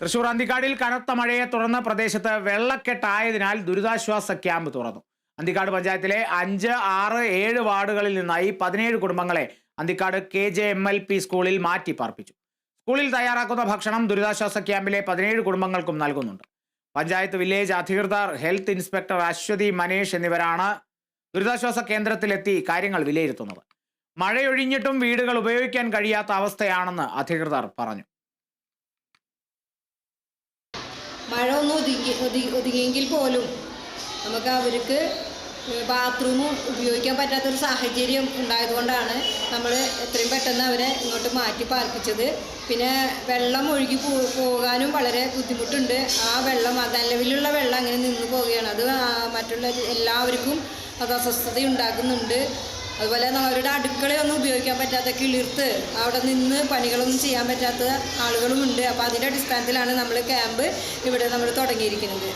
തൃശൂർ അന്തിക്കാടിൽ കനത്ത മഴയെ തുടർന്ന് പ്രദേശത്ത് വെള്ളക്കെട്ടായതിനാൽ ദുരിതാശ്വാസ ക്യാമ്പ് തുറന്നു. അന്തിക്കാട് പഞ്ചായത്തിലെ 5, 6, 7 വാർഡുകളിൽ നിന്നായി 17 കുടുംബങ്ങളെ അന്തിക്കാട് KJMLP സ്കൂളിൽ മാറ്റി പാർപ്പിച്ചു. സ്കൂളിൽ തയ്യാറാക്കുന്ന ഭക്ഷണം ദുരിതാശ്വാസ ക്യാമ്പിലെ 17 കുടുംബങ്ങൾക്കും നൽകുന്നുണ്ട്. പഞ്ചായത്ത് വില്ലേജ് അധികൃതർ, ഹെൽത്ത് ഇൻസ്പെക്ടർ അശ്വതി മനേഷ് എന്നിവരാണ് ദുരിതാശ്വാസ കേന്ദ്രത്തിലെത്തി കാര്യങ്ങൾ വിലയിരുത്തുന്നത്. മഴയൊഴിഞ്ഞിട്ടും വീടുകൾ ഉപയോഗിക്കാൻ കഴിയാത്ത അവസ്ഥയാണെന്ന് അധികൃതർ പറഞ്ഞു. മഴ ഒന്ന് ഒതുങ്ങിയെങ്കിൽ പോലും നമുക്ക് അവർക്ക് ബാത്റൂമും ഉപയോഗിക്കാൻ പറ്റാത്തൊരു സാഹചര്യം ഉണ്ടായതുകൊണ്ടാണ് നമ്മൾ എത്രയും പെട്ടെന്ന് അവരെ ഇങ്ങോട്ട് മാറ്റി പാർപ്പിച്ചത്. പിന്നെ വെള്ളം ഒഴുകി പോകാനും വളരെ ബുദ്ധിമുട്ടുണ്ട്. ആ വെള്ളം നിലവിലുള്ള വെള്ളം അങ്ങനെ നിന്ന് പോവുകയാണ്. അത് മറ്റുള്ള എല്ലാവർക്കും അത് അസ്വസ്ഥത ഉണ്ടാക്കുന്നുണ്ട്. അതുപോലെ അവരുടെ അടുക്കളയൊന്നും ഉപയോഗിക്കാൻ പറ്റാത്ത കിളിർത്ത് അവിടെ നിന്ന് പണികളൊന്നും ചെയ്യാൻ പറ്റാത്ത ആളുകളുമുണ്ട്. അപ്പോൾ അതിൻ്റെ അടിസ്ഥാനത്തിലാണ് നമ്മൾ ക്യാമ്പ് ഇവിടെ നമ്മൾ തുടങ്ങിയിരിക്കുന്നത്.